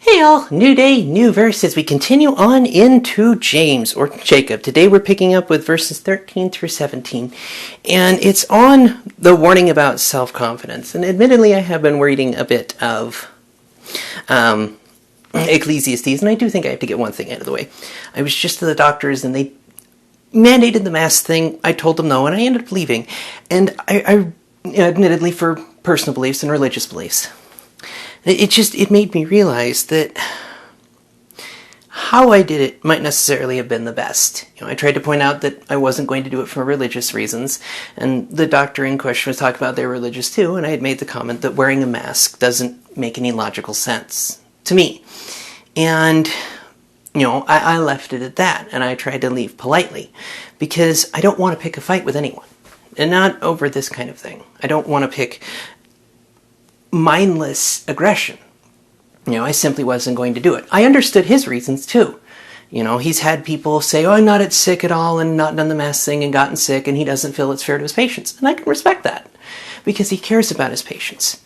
Hey all, new day, new verses. We continue on into James, or Jacob. Today we're picking up with verses 13 through 17. And it's on the warning about self-confidence. And admittedly, I have been reading a bit of Ecclesiastes, and I do think I have to get one thing out of the way. I was just to the doctors, and they mandated the mask thing. I told them no, and I ended up leaving. And I admittedly, for personal beliefs and religious beliefs, it made me realize that how I did it might necessarily have been the best. I tried to point out that I wasn't going to do it for religious reasons, and the doctor in question was talking about they're religious too, and I had made the comment that wearing a mask doesn't make any logical sense to me. And, I left it at that, and I tried to leave politely, because I don't want to pick a fight with anyone, and not over this kind of thing. I don't want to pick mindless aggression. I simply wasn't going to do it. I understood his reasons too. He's had people say, I'm not sick at all, and not done the mask thing and gotten sick, and he doesn't feel it's fair to his patients. And I can respect that, because he cares about his patients.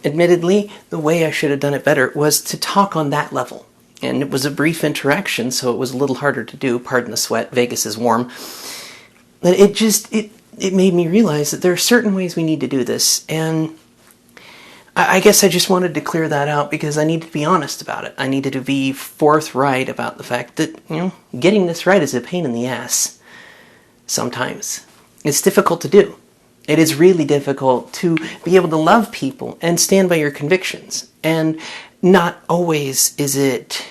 Admittedly, the way I should have done it better was to talk on that level. And it was a brief interaction, so it was a little harder to do. Pardon the sweat, Vegas is warm. But it made me realize that there are certain ways we need to do this, and I guess I just wanted to clear that out because I needed to be honest about it. I needed to be forthright about the fact that, getting this right is a pain in the ass sometimes. It's difficult to do. It is really difficult to be able to love people and stand by your convictions. And not always is it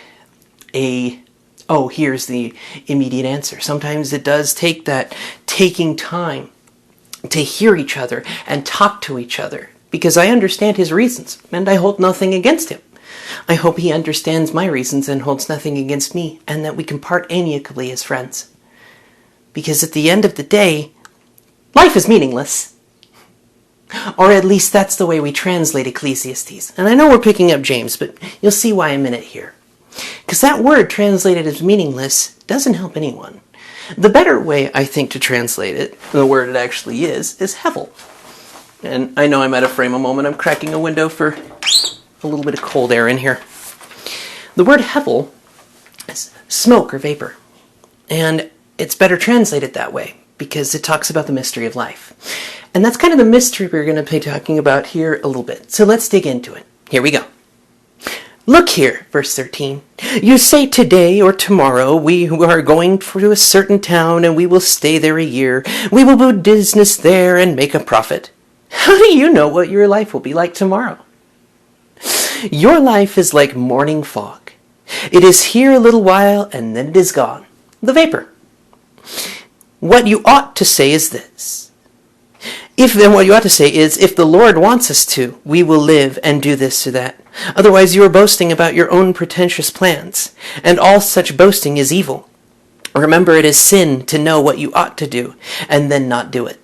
here's the immediate answer. Sometimes it does take that taking time to hear each other and talk to each other. Because I understand his reasons, and I hold nothing against him. I hope he understands my reasons and holds nothing against me, and that we can part amicably as friends. Because at the end of the day, life is meaningless. Or at least that's the way we translate Ecclesiastes. And I know we're picking up James, but you'll see why in a minute here. Because that word translated as meaningless doesn't help anyone. The better way, I think, to translate it, the word it actually is hevel. And I know I'm out of frame a moment. I'm cracking a window for a little bit of cold air in here. The word hevel is smoke or vapor. And it's better translated that way because it talks about the mystery of life. And that's kind of the mystery we're going to be talking about here a little bit. So let's dig into it. Here we go. Look here, verse 13. You say today or tomorrow, we are going to a certain town and we will stay there a year. We will do business there and make a profit. How do you know what your life will be like tomorrow? Your life is like morning fog. It is here a little while and then it is gone. The vapor. What you ought to say is this. If the Lord wants us to, we will live and do this or that. Otherwise you are boasting about your own pretentious plans, and all such boasting is evil. Remember, it is sin to know what you ought to do and then not do it.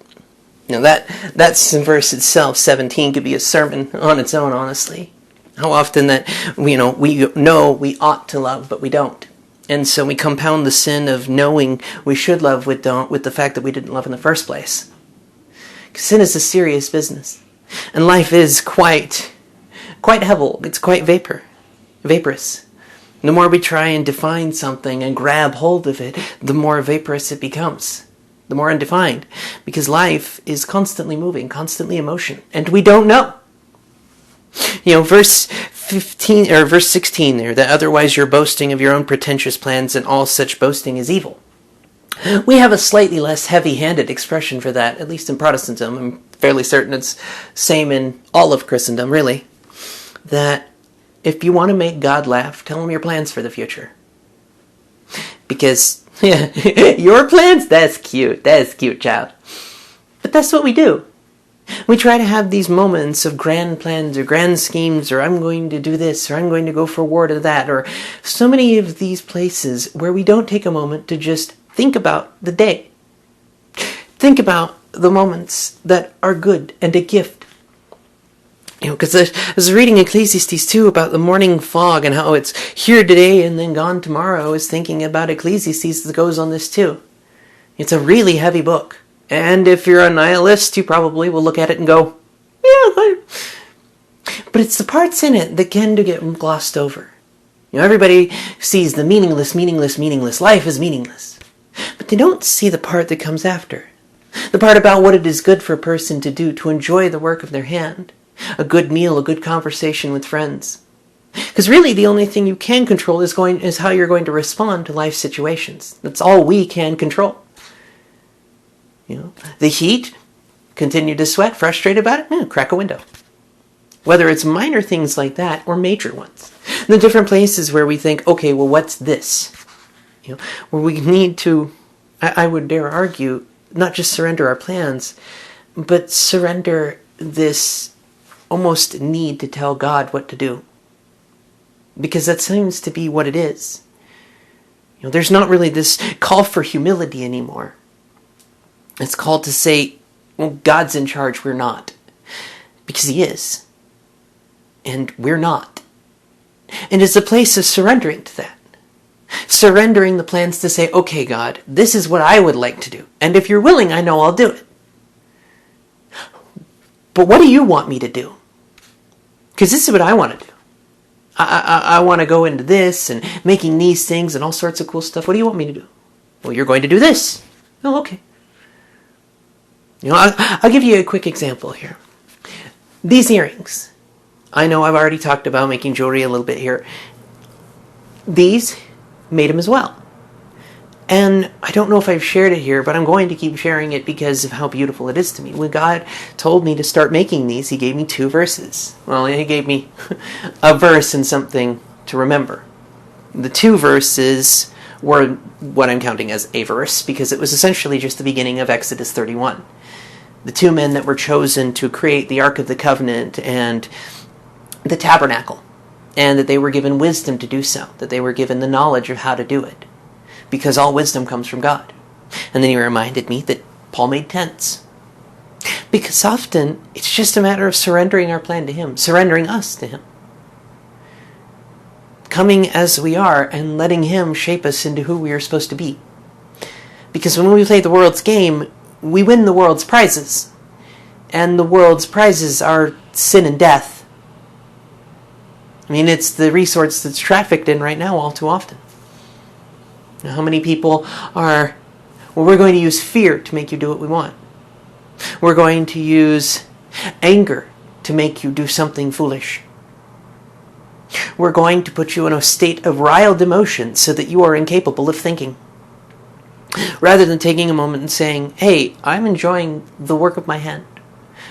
That's in verse itself, 17, could be a sermon on its own, honestly. How often that, we know we ought to love, but we don't. And so we compound the sin of knowing we should love with the fact that we didn't love in the first place. Because sin is a serious business. And life is quite hevel. It's quite vaporous. The more we try and define something and grab hold of it, the more vaporous it becomes. The more undefined, because life is constantly moving, constantly in motion, and we don't know. Verse 15 or verse 16 there, that otherwise you're boasting of your own pretentious plans, and all such boasting is evil. We have a slightly less heavy-handed expression for that, at least in Protestantism. I'm fairly certain it's same in all of Christendom, really. That if you want to make God laugh, tell him your plans for the future. Because your plans? That's cute, child. But that's what we do. We try to have these moments of grand plans or grand schemes, or I'm going to do this, or I'm going to go for war to that, or so many of these places where we don't take a moment to just think about the day. Think about the moments that are good and a gift. Because I was reading Ecclesiastes too about the morning fog and how it's here today and then gone tomorrow. I was thinking about Ecclesiastes that goes on this too. It's a really heavy book. And if you're a nihilist, you probably will look at it and go, yeah. But it's the parts in it that tend to get glossed over. Everybody sees the meaningless, meaningless, meaningless. Life is meaningless. But they don't see the part that comes after. The part about what it is good for a person to do, to enjoy the work of their hand. A good meal, a good conversation with friends. Because really the only thing you can control is how you're going to respond to life situations. That's all we can control. The heat, continue to sweat, frustrated about it, crack a window. Whether it's minor things like that or major ones. The different places where we think, okay, well, what's this? Where we need to, I would dare argue, not just surrender our plans, but surrender this almost need to tell God what to do. Because that seems to be what it is. There's not really this call for humility anymore. It's called to say, well, God's in charge, we're not. Because He is. And we're not. And it's a place of surrendering to that. Surrendering the plans to say, okay, God, this is what I would like to do. And if you're willing, I know I'll do it. But what do you want me to do? Because this is what I want to do. I want to go into this and making these things and all sorts of cool stuff. What do you want me to do? Well, you're going to do this. Oh, okay. I'll give you a quick example here. These earrings. I know I've already talked about making jewelry a little bit here. These made them as well. And I don't know if I've shared it here, but I'm going to keep sharing it because of how beautiful it is to me. When God told me to start making these, He gave me 2 verses. Well, He gave me a verse and something to remember. The 2 verses were what I'm counting as a verse, because it was essentially just the beginning of Exodus 31. The 2 men that were chosen to create the Ark of the Covenant and the tabernacle, and that they were given wisdom to do so, that they were given the knowledge of how to do it. Because all wisdom comes from God. And then He reminded me that Paul made tents. Because often, it's just a matter of surrendering our plan to Him. Surrendering us to Him. Coming as we are and letting Him shape us into who we are supposed to be. Because when we play the world's game, we win the world's prizes. And the world's prizes are sin and death. It's the resource that's trafficked in right now all too often. How many people are, well, we're going to use fear to make you do what we want. We're going to use anger to make you do something foolish. We're going to put you in a state of riled emotion so that you are incapable of thinking. Rather than taking a moment and saying, hey, I'm enjoying the work of my hand.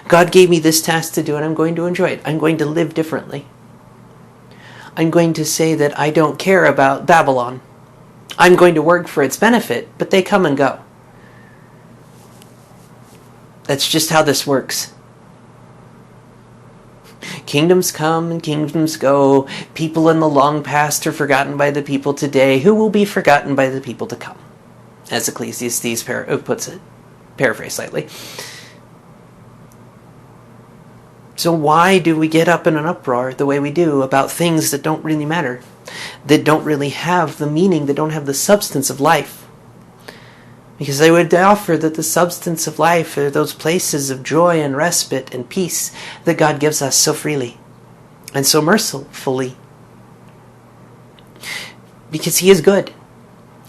God gave me this task to do and I'm going to enjoy it. I'm going to live differently. I'm going to say that I don't care about Babylon. I'm going to work for its benefit, but they come and go. That's just how this works. Kingdoms come and kingdoms go. People in the long past are forgotten by the people today, who will be forgotten by the people to come. As Ecclesiastes puts it, paraphrase slightly. So why do we get up in an uproar the way we do about things that don't really matter? That don't really have the meaning, that don't have the substance of life? Because I would offer that the substance of life are those places of joy and respite and peace that God gives us so freely and so mercifully. Because He is good,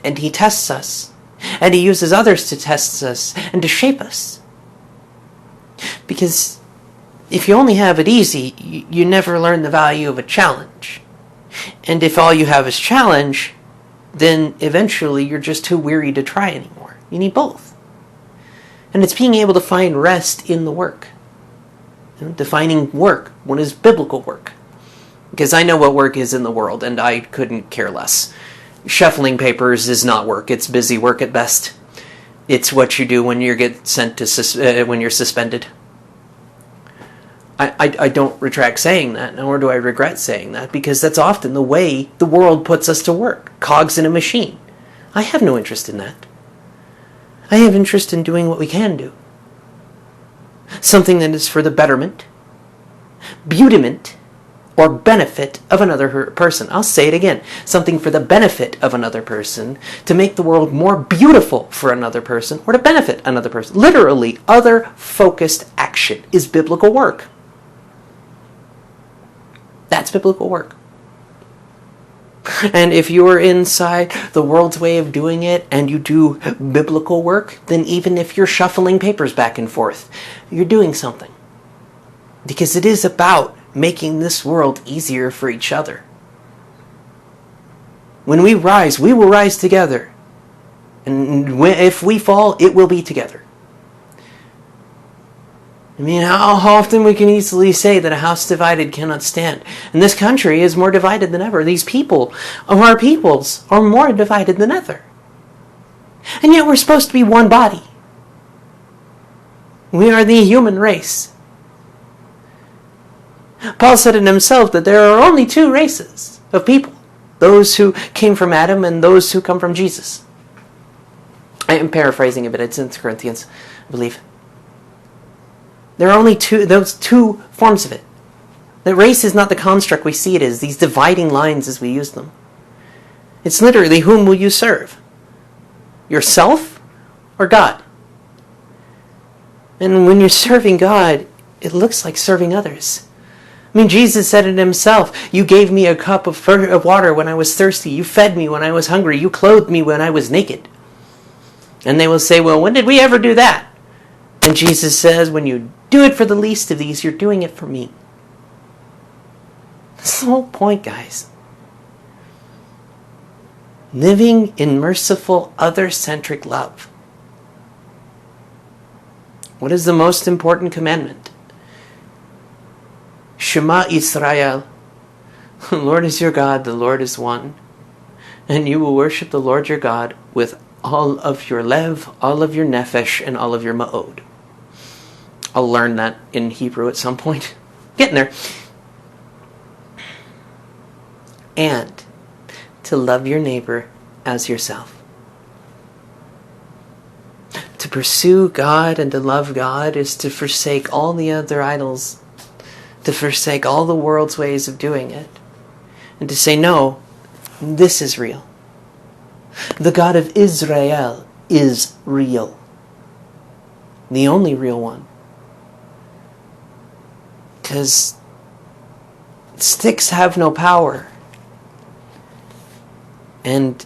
and He tests us, and He uses others to test us and to shape us. Because if you only have it easy, you never learn the value of a challenge. And if all you have is challenge, then eventually you're just too weary to try anymore. You need both. And it's being able to find rest in the work. Defining work. What is biblical work? Because I know what work is in the world, and I couldn't care less. Shuffling papers is not work. It's busy work at best. It's what you do when you get sent to when you're suspended. I don't retract saying that, nor do I regret saying that, because that's often the way the world puts us to work. Cogs in a machine. I have no interest in that. I have interest in doing what we can do. Something that is for the betterment, beautiment, or benefit of another person. I'll say it again. Something for the benefit of another person, to make the world more beautiful for another person, or to benefit another person. Literally, other-focused action is biblical work. That's biblical work. And if you're inside the world's way of doing it and you do biblical work, then even if you're shuffling papers back and forth, you're doing something. Because it is about making this world easier for each other. When we rise, we will rise together. And if we fall, it will be together. I mean, how often we can easily say that a house divided cannot stand. And this country is more divided than ever. These people, our peoples, are more divided than ever. And yet we're supposed to be one body. We are the human race. Paul said it himself that there are only two races of people. Those who came from Adam and those who come from Jesus. I am paraphrasing a bit. It's in Corinthians, I believe. There are only those two forms of it. That race is not the construct we see it as, these dividing lines as we use them. It's literally, whom will you serve? Yourself or God? And when you're serving God, it looks like serving others. I mean, Jesus said it himself. You gave me a cup of water when I was thirsty. You fed me when I was hungry. You clothed me when I was naked. And they will say, well, when did we ever do that? And Jesus says, when you do it for the least of these, you're doing it for me. That's the whole point, guys. Living in merciful, other-centric love. What is the most important commandment? Shema Israel. The Lord is your God, the Lord is one. And you will worship the Lord your God with all of your lev, all of your nefesh, and all of your ma'od. I'll learn that in Hebrew at some point. Getting there. And to love your neighbor as yourself. To pursue God and to love God is to forsake all the other idols, to forsake all the world's ways of doing it, and to say, no, this is real. The God of Israel is real. The only real one. Because sticks have no power. And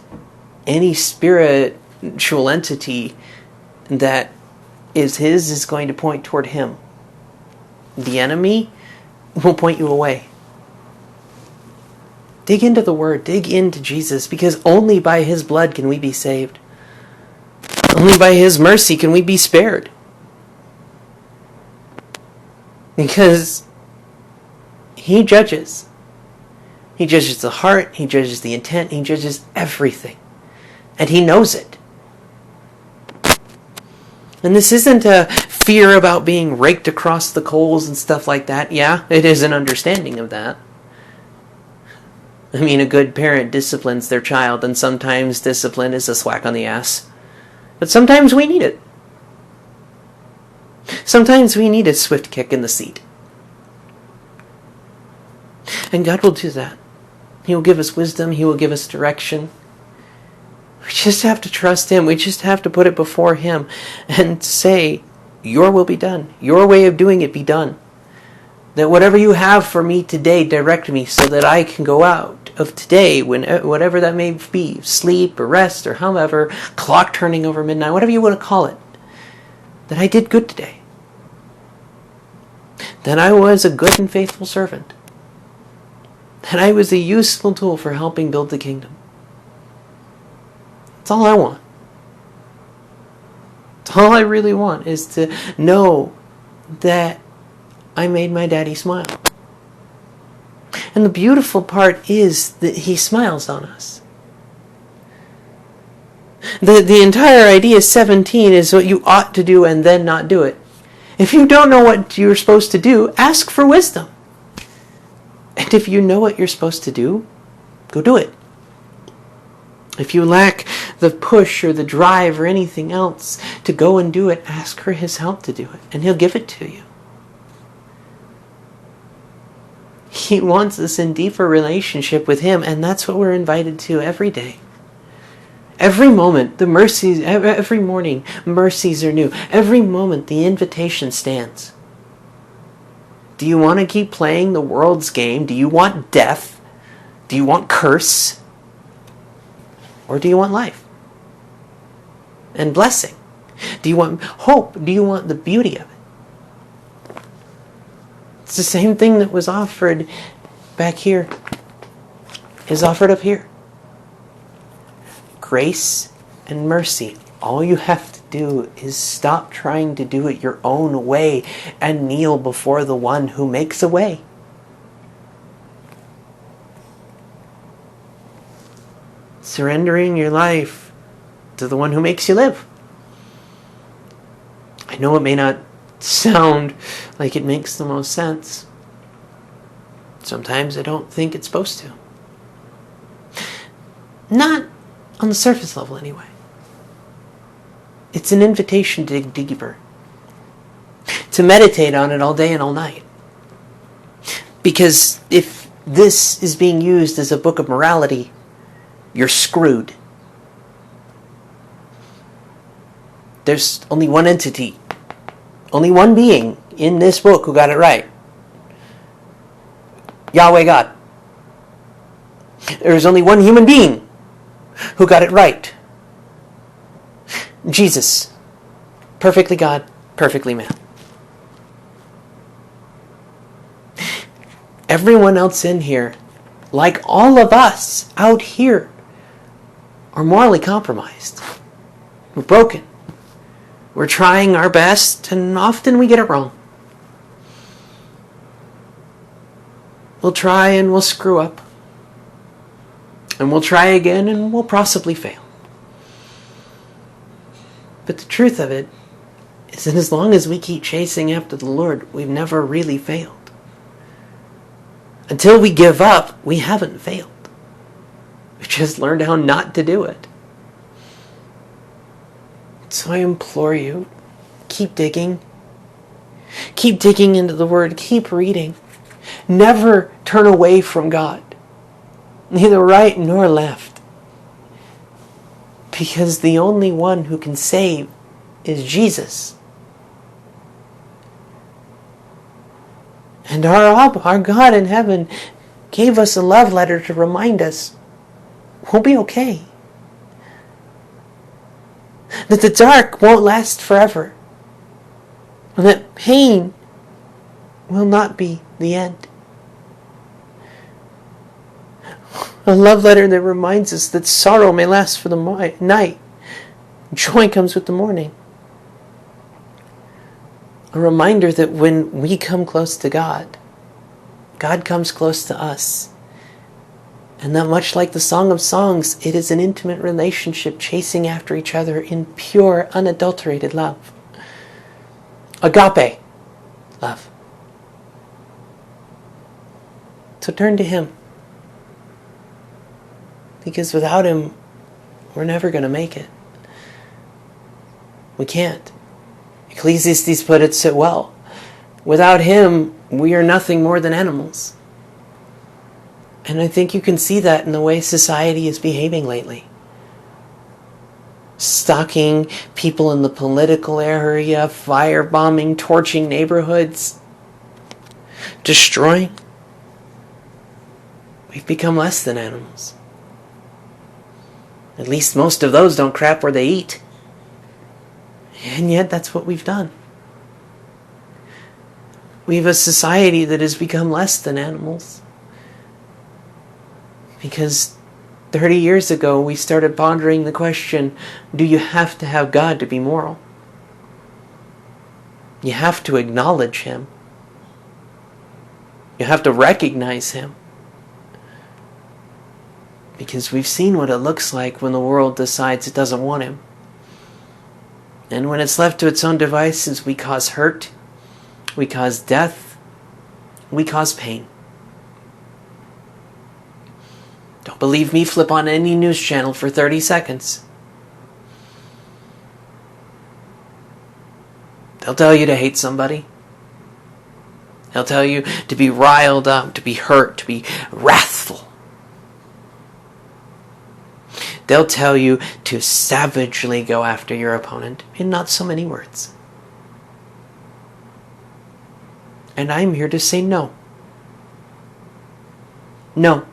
any spiritual entity that is his is going to point toward him. The enemy will point you away. Dig into the Word. Dig into Jesus. Because only by his blood can we be saved. Only by his mercy can we be spared. Because he judges. He judges the heart. He judges the intent. He judges everything. And he knows it. And this isn't a fear about being raked across the coals and stuff like that. Yeah, it is an understanding of that. I mean, a good parent disciplines their child, and sometimes discipline is a swack on the ass. But sometimes we need it. Sometimes we need a swift kick in the seat. And God will do that. He will give us wisdom. He will give us direction. We just have to trust him. We just have to put it before him and say, your will be done. Your way of doing it be done. That whatever you have for me today, direct me so that I can go out of today, whatever that may be, sleep or rest or however, clock turning over midnight, whatever you want to call it, that I did good today. That I was a good and faithful servant. That I was a useful tool for helping build the kingdom. That's all I want. That's all I really want, is to know that I made my daddy smile. And the beautiful part is that he smiles on us. The entire idea 17 is what you ought to do and then not do it. If you don't know what you're supposed to do, ask for wisdom. And if you know what you're supposed to do, go do it. If you lack the push or the drive or anything else to go and do it, ask for his help to do it, and he'll give it to you. He wants us in deeper relationship with him, and that's what we're invited to every day. Every moment, the mercies, every morning, mercies are new. Every moment, the invitation stands. Do you want to keep playing the world's game? Do you want death? Do you want curse? Or do you want life and blessing? Do you want hope? Do you want the beauty of it? It's the same thing that was offered back here is offered up here. Grace and mercy. All you have to do is stop trying to do it your own way and kneel before the one who makes a way. Surrendering your life to the one who makes you live. I know it may not sound like it makes the most sense. Sometimes I don't think it's supposed to. Not on the surface level anyway. It's an invitation to dig deeper. To meditate on it all day and all night. Because if this is being used as a book of morality, you're screwed. There's only one entity, only one being in this book who got it right. Yahweh God. There's only one human being who got it right. Jesus. Perfectly God, perfectly man. Everyone else in here, like all of us out here, are morally compromised. We're broken. We're trying our best, and often we get it wrong. We'll try and we'll screw up. And we'll try again and we'll possibly fail. But the truth of it is that as long as we keep chasing after the Lord, we've never really failed. Until we give up, we haven't failed. We've just learned how not to do it. So I implore you, keep digging. Keep digging into the Word. Keep reading. Never turn away from God. Neither right nor left. Because the only one who can save is Jesus. And our Abba, our God in heaven, gave us a love letter to remind us we'll be okay. That the dark won't last forever. And that pain will not be the end. A love letter that reminds us that sorrow may last for the night. Joy comes with the morning. A reminder that when we come close to God, God comes close to us. And that much like the Song of Songs, it is an intimate relationship chasing after each other in pure, unadulterated love. Agape love. So turn to Him. Because without Him, we're never going to make it. We can't. Ecclesiastes put it so well. Without Him, we are nothing more than animals. And I think you can see that in the way society is behaving lately. Stalking people in the political area, firebombing, torching neighborhoods, destroying. We've become less than animals. At least most of those don't crap where they eat. And yet that's what we've done. We have a society that has become less than animals. Because 30 years ago we started pondering the question, do you have to have God to be moral? You have to acknowledge Him. You have to recognize Him. Because we've seen what it looks like when the world decides it doesn't want Him. And when it's left to its own devices, we cause hurt, we cause death, we cause pain. Don't believe me? Flip on any news channel for 30 seconds. They'll tell you to hate somebody. They'll tell you to be riled up, to be hurt, to be wrathful. They'll tell you to savagely go after your opponent in not so many words. And I'm here to say no. No.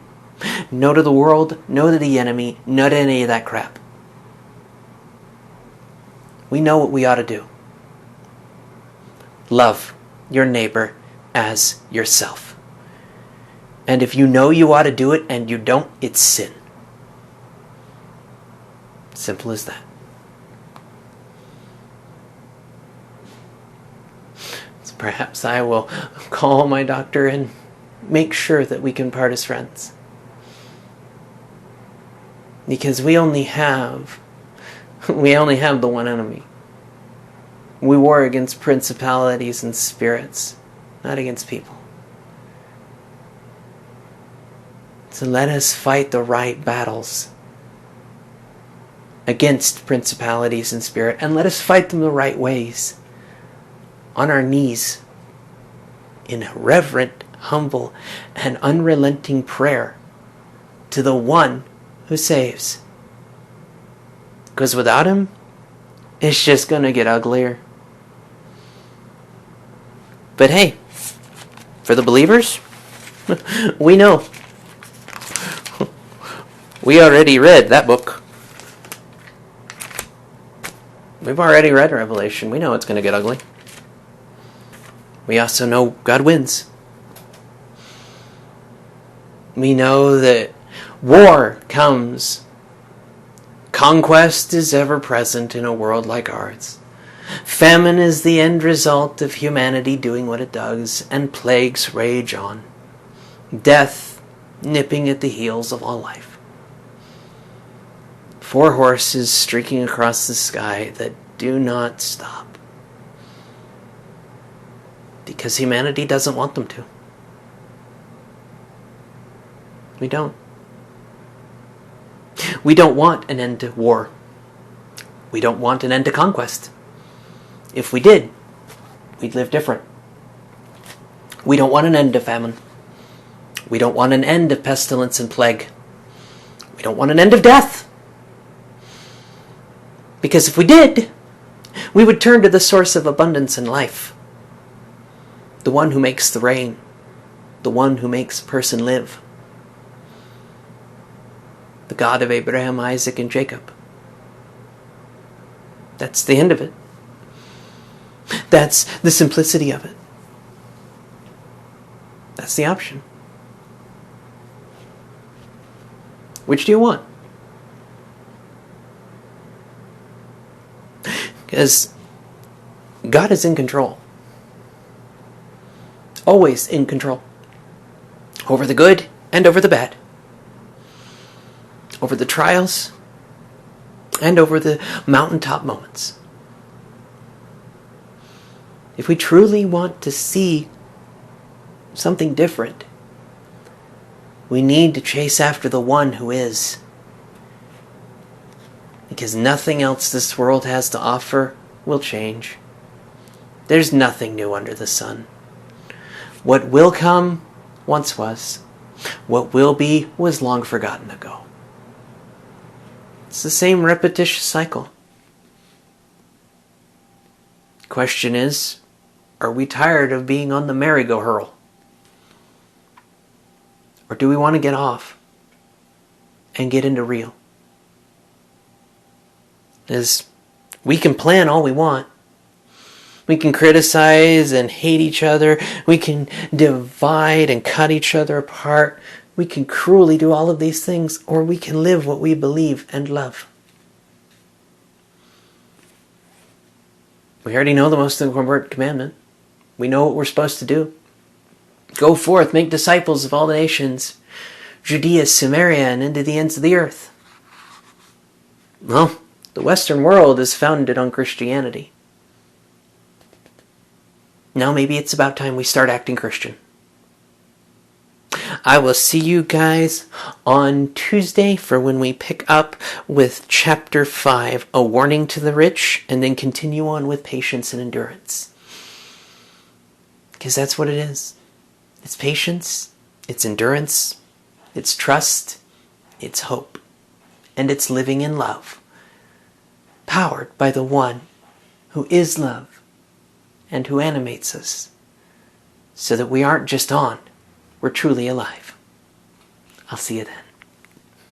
No to the world, no to the enemy, no to any of that crap. We know what we ought to do. Love your neighbor as yourself. And if you know you ought to do it and you don't, it's sin. Simple as that. So perhaps I will call my doctor and make sure that we can part as friends. Because we only have the one enemy. We war against principalities and spirits, not against people. So let us fight the right battles against principalities and spirit, and let us fight them the right ways, on our knees, in reverent, humble, and unrelenting prayer to the one who saves. Because without him, it's just going to get uglier. But hey, for the believers, we know. We already read that book. We've already read Revelation. We know it's going to get ugly. We also know God wins. We know that war comes. Conquest is ever present in a world like ours. Famine is the end result of humanity doing what it does, and plagues rage on. Death nipping at the heels of all life. 4 horses streaking across the sky that do not stop. Because humanity doesn't want them to. We don't. We don't want an end to war. We don't want an end to conquest. If we did, we'd live different. We don't want an end to famine. We don't want an end of pestilence and plague. We don't want an end of death. Because if we did, we would turn to the source of abundance and life. The one who makes the rain. The one who makes a person live. The God of Abraham, Isaac, and Jacob. That's the end of it. That's the simplicity of it. That's the option. Which do you want? Because God is in control. Always in control. Over the good and over the bad. Over the trials and over the mountaintop moments. If we truly want to see something different, we need to chase after the one who is. Because nothing else this world has to offer will change. There's nothing new under the sun. What will come once was. What will be was long forgotten ago. It's the same repetitious cycle. Question is, are we tired of being on the merry-go-hurl? Or do we want to get off and get into real? As we can plan all we want. We can criticize and hate each other. We can divide and cut each other apart. We can cruelly do all of these things, or we can live what we believe and love. We already know the most important commandment. We know what we're supposed to do. Go forth, make disciples of all the nations, Judea, Samaria, and into the ends of the earth. Well, the Western world is founded on Christianity. Now maybe it's about time we start acting Christian. I will see you guys on Tuesday for when we pick up with chapter 5, a warning to the rich, and then continue on with patience and endurance. Because that's what it is. It's patience, it's endurance, it's trust, it's hope, and it's living in love, powered by the one who is love and who animates us, so that we aren't just on, we're truly alive. I'll see you then.